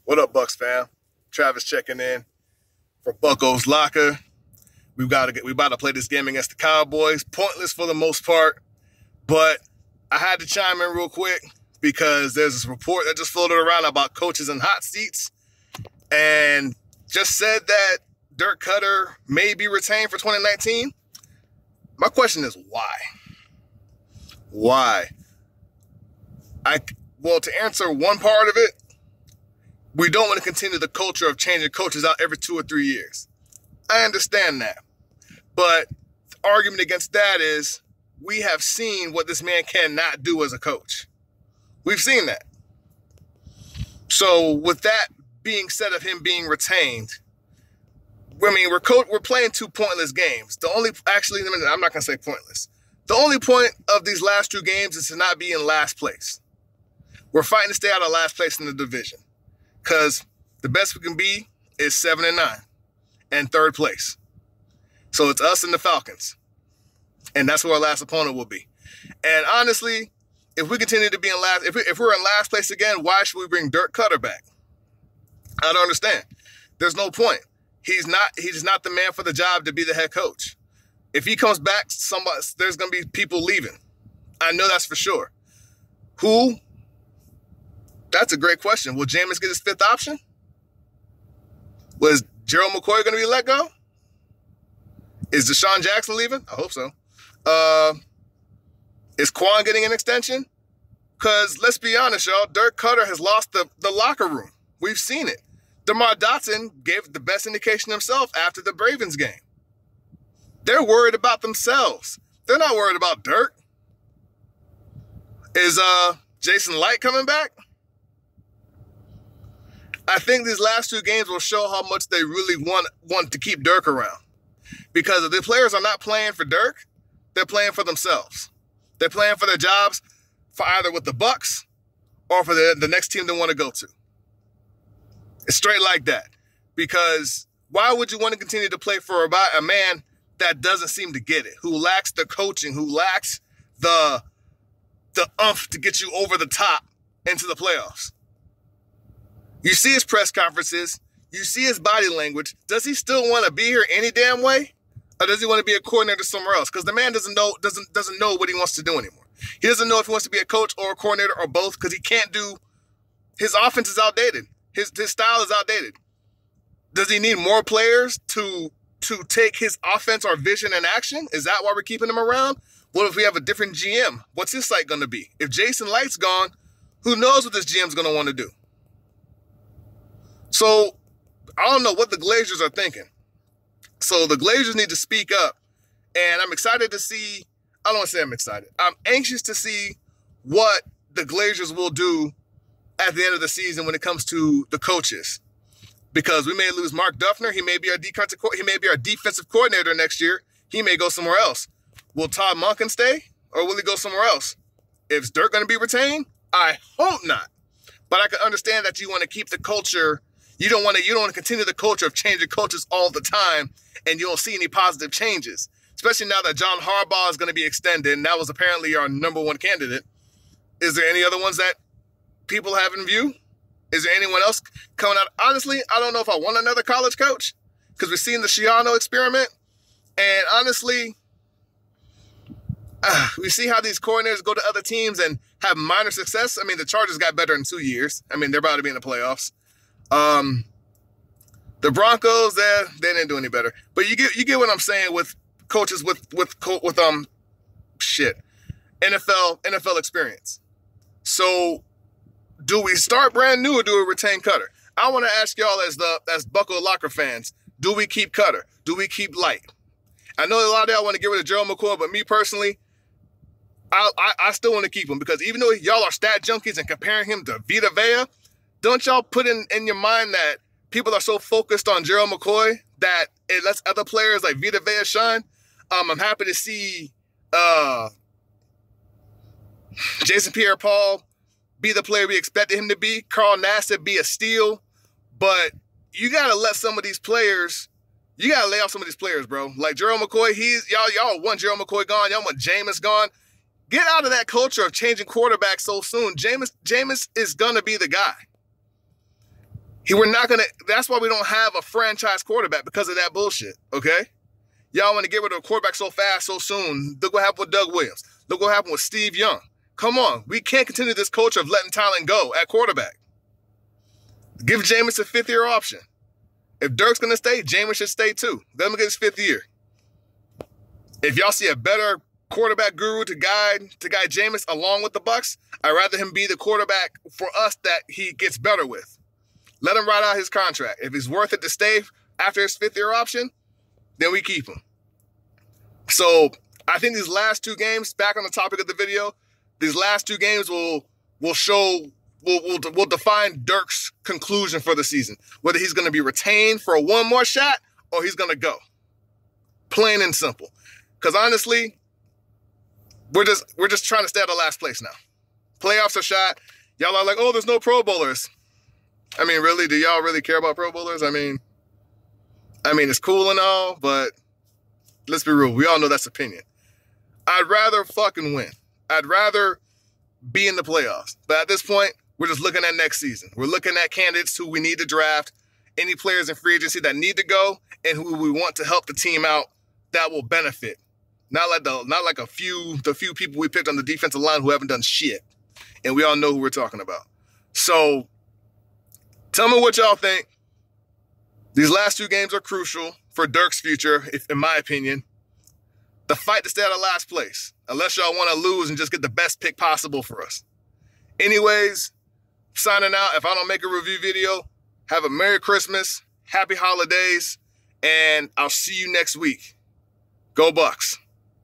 What up, Bucks fam? Travis checking in for Bucko's Locker. We about to play this game against the Cowboys. Pointless for the most part, but I had to chime in real quick because there's this report that just floated around about coaches in hot seats and just said that Dirk Cutter may be retained for 2019. My question is why? Why? To answer one part of it, we don't want to continue the culture of changing coaches out every 2 or 3 years. I understand that. But the argument against that is we have seen what this man cannot do as a coach. We've seen that. So with that being said of him being retained, we're playing two pointless games. I'm not going to say pointless. The only point of these last two games is to not be in last place. We're fighting to stay out of last place in the division because the best we can be is 7-9 and third place. So it's us and the Falcons. And that's where our last opponent will be. And honestly, if we continue to be in last, if we're in last place again, why should we bring Dirk Cutter back? I don't understand. There's no point. He's not the man for the job to be the head coach. If he comes back, there's going to be people leaving. I know that's for sure. Who? That's a great question. Will Jameis get his fifth option? Was Gerald McCoy going to be let go? Is Deshaun Jackson leaving? I hope so. Is Quan getting an extension? Because let's be honest, y'all, Dirk Cutter has lost the locker room. We've seen it. DeMar Dotson gave the best indication himself after the Ravens game. They're worried about themselves. They're not worried about Dirk. Is Jason Light coming back? I think these last two games will show how much they really want to keep Dirk around. Because if the players are not playing for Dirk, they're playing for themselves. They're playing for their jobs for either with the Bucks or for the next team they want to go to. It's straight like that. Because why would you want to continue to play for a man that doesn't seem to get it, who lacks the coaching, who lacks the oomph to get you over the top into the playoffs? You see his press conferences. You see his body language. Does he still want to be here any damn way? Or does he want to be a coordinator somewhere else? Because the man doesn't know what he wants to do anymore. He doesn't know if he wants to be a coach or a coordinator or both because he can't do – his offense is outdated. His style is outdated. Does he need more players to take his offense or vision in action? Is that why we're keeping him around? What if we have a different GM? What's his site going to be? If Jason Light's gone, who knows what this GM's going to want to do? So I don't know what the Glazers are thinking. So the Glazers need to speak up. And I'm excited to see, I don't want to say I'm excited. I'm anxious to see what the Glazers will do at the end of the season when it comes to the coaches. Because we may lose Mark Duffner. He may be our defensive coordinator next year. He may go somewhere else. Will Todd Monken stay or will he go somewhere else? Is Dirk going to be retained? I hope not. But I can understand that you want to keep the culture. You don't want to continue the culture of changing coaches all the time and you don't see any positive changes, especially now that John Harbaugh is going to be extended and that was apparently our number one candidate. Is there any other ones that people have in view? Is there anyone else coming out? Honestly, I don't know if I want another college coach because we've seen the Schiano experiment. And honestly, we see how these coordinators go to other teams and have minor success. I mean, the Chargers got better in 2 years. I mean, they're about to be in the playoffs. The Broncos, they didn't do any better. But you get what I'm saying with coaches with NFL experience. So do we start brand new or do we retain Cutter? I want to ask y'all as Bucko Locker fans, do we keep Cutter? Do we keep Light? I know a lot of y'all want to get rid of Gerald McCoy, but me personally, I still want to keep him because even though y'all are stat junkies and comparing him to Vita Vea, don't y'all put in your mind that people are so focused on Gerald McCoy that it lets other players like Vita Vea shine? I'm happy to see Jason Pierre-Paul be the player we expected him to be. Carl Nassib be a steal. But you got to let some of these players, you got to lay off some of these players, bro. Like Gerald McCoy, y'all want Gerald McCoy gone. Y'all want Jameis gone. Get out of that culture of changing quarterbacks so soon. Jameis is going to be the guy. We're not going to, that's why we don't have a franchise quarterback, because of that bullshit, okay? Y'all want to get rid of a quarterback so fast, so soon. Look what happened with Doug Williams. Look what happened with Steve Young. Come on. We can't continue this culture of letting talent go at quarterback. Give Jameis a 5th-year option. If Dirk's going to stay, Jameis should stay too. Let him get his 5th year. If y'all see a better quarterback guru to guide Jameis along with the Bucs, I'd rather him be the quarterback for us that he gets better with. Let him ride out his contract. If it's worth it to stay after his 5th-year option, then we keep him. So I think these last 2 games, back on the topic of the video, these last 2 games will define Dirk's conclusion for the season. Whether he's going to be retained for one more shot or he's going to go. Plain and simple. Because honestly, we're just trying to stay out of last place now. Playoffs are shot. Y'all are like, oh, there's no Pro Bowlers. I mean, really? Do y'all really care about Pro Bowlers? I mean, it's cool and all, but let's be real. We all know that's opinion. I'd rather fucking win. I'd rather be in the playoffs. But at this point, we're just looking at next season. We're looking at candidates who we need to draft, any players in free agency that need to go, and who we want to help the team out that will benefit. Not like the few people we picked on the defensive line who haven't done shit. And we all know who we're talking about. So tell me what y'all think. These last 2 games are crucial for Dirk's future, in my opinion. The fight to stay out of last place, unless y'all want to lose and just get the best pick possible for us. Anyways, signing out. If I don't make a review video, have a Merry Christmas, Happy Holidays, and I'll see you next week. Go Bucs.